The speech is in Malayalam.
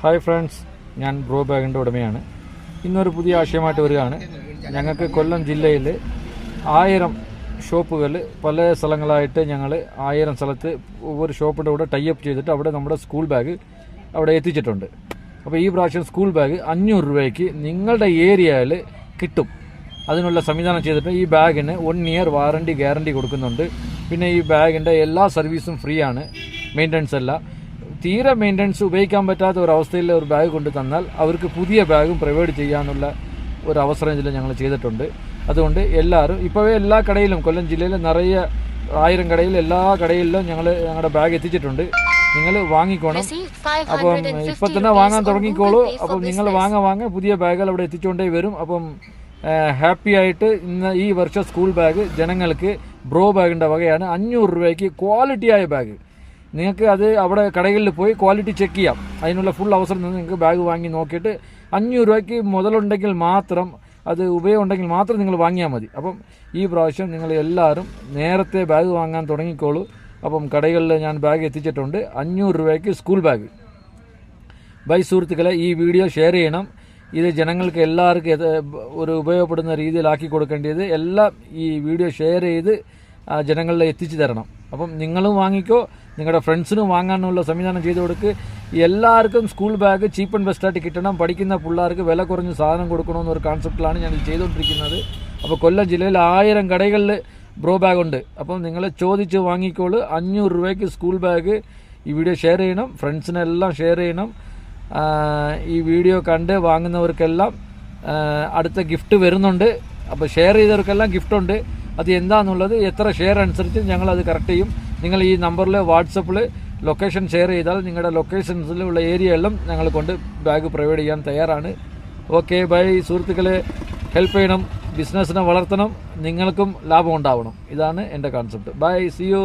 ഹായ് ഫ്രണ്ട്സ്, ഞാൻ ബ്രോ ബാഗിൻ്റെ ഉടമയാണ്. ഇന്നൊരു പുതിയ ആശയമായിട്ട് വരികയാണ്. ഞങ്ങൾക്ക് കൊല്ലം ജില്ലയിൽ 1000 ഷോപ്പുകൾ പല സ്ഥലങ്ങളായിട്ട് ഞങ്ങൾ 1000 സ്ഥലത്ത് ഒவ்வொரு ഷോപ്പിൻ്റെ കൂടെ ടൈപ്പ് ചെയ്തിട്ട് അവിടെ നമ്മുടെ സ്കൂൾ ബാഗ് അവിടെ എത്തിച്ചിട്ടുണ്ട്. അപ്പോൾ ഈ പ്രാവശ്യം സ്കൂൾ ബാഗ് 500 രൂപയ്ക്ക് നിങ്ങളുടെ ഏരിയയിൽ കിട്ടും. അതിനുള്ള സംവിധാനം ചെയ്തിട്ട് ഈ ബാഗിന് 1 ഇയർ വാറണ്ടി ഗ്യാരണ്ടി കൊടുക്കുന്നുണ്ട്. പിന്നെ ഈ ബാഗിൻ്റെ എല്ലാ സർവീസും ഫ്രീ ആണ്. മെയിൻ്റനൻസ് അല്ല. തീരെ മെയിൻ്റനൻസ് ഉപയോഗിക്കാൻ പറ്റാത്ത ഒരവസ്ഥയിൽ ഒരു ബാഗ് കൊണ്ട് തന്നാൽ അവർക്ക് പുതിയ ബാഗും പ്രൊവൈഡ് ചെയ്യാനുള്ള ഒരു അവസരം ഇതിൽ ഞങ്ങൾ ചെയ്തിട്ടുണ്ട്. അതുകൊണ്ട് എല്ലാവരും ഇപ്പോഴേ എല്ലാ കടയിലും കൊല്ലം ജില്ലയിൽ നിറയെ 1000 കടയിൽ എല്ലാ കടയിലും ഞങ്ങളുടെ ബാഗ് എത്തിച്ചിട്ടുണ്ട്. നിങ്ങൾ വാങ്ങിക്കോണം. അപ്പം ഇപ്പം തന്നെ വാങ്ങാൻ തുടങ്ങിക്കോളൂ. അപ്പം നിങ്ങൾ വാങ്ങ പുതിയ ബാഗുകൾ അവിടെ എത്തിച്ചുകൊണ്ടേ വരും. അപ്പം ഹാപ്പി ആയിട്ട് ഇന്ന് ഈ വർഷം സ്കൂൾ ബാഗ് ജനങ്ങൾക്ക് ബ്രോ ബാഗിൻ്റെ വകയാണ്. 500 രൂപയ്ക്ക് ക്വാളിറ്റിയായ ബാഗ്. നിങ്ങൾക്ക് അത് അവിടെ കടകളിൽ പോയി ക്വാളിറ്റി ചെക്ക് ചെയ്യാം. അതിനുള്ള ഫുൾ അവസരം നിങ്ങൾക്ക് ബാഗ് വാങ്ങി നോക്കിയിട്ട് 500 രൂപയ്ക്ക് മുതലുണ്ടെങ്കിൽ മാത്രം, അത് ഉപയോഗം ഉണ്ടെങ്കിൽ മാത്രം നിങ്ങൾ വാങ്ങിയാൽ മതി. അപ്പം ഈ പ്രാവശ്യം നിങ്ങൾ എല്ലാവരും നേരത്തെ ബാഗ് വാങ്ങാൻ തുടങ്ങിക്കോളൂ. അപ്പം കടകളിൽ ഞാൻ ബാഗ് എത്തിച്ചിട്ടുണ്ട്. 500 രൂപയ്ക്ക് സ്കൂൾ ബാഗ്. ബൈ സുഹൃത്തുക്കളെ, ഈ വീഡിയോ ഷെയർ ചെയ്യണം. ഇത് ജനങ്ങൾക്ക് എല്ലാവർക്കും ഒരു ഉപയോഗപ്പെടുന്ന രീതിയിലാക്കി കൊടുക്കേണ്ടത് എല്ലാം ഈ വീഡിയോ ഷെയർ ചെയ്ത് ജനങ്ങളിൽ എത്തിച്ചു തരണം. അപ്പം നിങ്ങളും വാങ്ങിക്കോ, നിങ്ങളുടെ ഫ്രണ്ട്സിനും വാങ്ങാനുള്ള സംവിധാനം ചെയ്ത് കൊടുക്ക്. എല്ലാവർക്കും സ്കൂൾ ബാഗ് ചീപ്പ് ആൻഡ് ബെസ്റ്റായിട്ട് കിട്ടണം. പഠിക്കുന്ന പിള്ളേർക്ക് വില കുറഞ്ഞ് സാധനം കൊടുക്കണമെന്നൊരു കോൺസെപ്റ്റിലാണ് ഞാൻ ചെയ്തുകൊണ്ടിരിക്കുന്നത്. അപ്പോൾ കൊല്ലം ജില്ലയിൽ 1000 കടകളിൽ ബ്രോ ബാഗ് ഉണ്ട്. അപ്പം നിങ്ങൾ ചോദിച്ച് വാങ്ങിക്കോളൂ. 500 രൂപയ്ക്ക് സ്കൂൾ ബാഗ്. ഈ വീഡിയോ ഷെയർ ചെയ്യണം, ഫ്രണ്ട്സിനെല്ലാം ഷെയർ ചെയ്യണം. ഈ വീഡിയോ കണ്ട് വാങ്ങുന്നവർക്കെല്ലാം അടുത്ത ഗിഫ്റ്റ് വരുന്നുണ്ട്. അപ്പോൾ ഷെയർ ചെയ്തവർക്കെല്ലാം ഗിഫ്റ്റുണ്ട്. അത് എന്താണെന്നുള്ളത് എത്ര ഷെയർ അനുസരിച്ച് ഞങ്ങളത് കറക്റ്റ് ചെയ്യും. നിങ്ങൾ ഈ നമ്പറിൽ വാട്സപ്പിൽ ലൊക്കേഷൻ ഷെയർ ചെയ്താൽ നിങ്ങളുടെ ലൊക്കേഷൻസിലുള്ള ഏരിയയെല്ലാം ഞങ്ങൾ കൊണ്ട് ബാഗ് പ്രൊവൈഡ് ചെയ്യാൻ തയ്യാറാണ്. ഓക്കെ, ബൈ സുഹൃത്തുക്കളെ. ഹെൽപ്പ് ചെയ്യണം, ബിസിനസ്സിനെ വളർത്തണം, നിങ്ങൾക്കും ലാഭം ഉണ്ടാവണം. ഇതാണ് എൻ്റെ കോൺസെപ്റ്റ്. By, C U.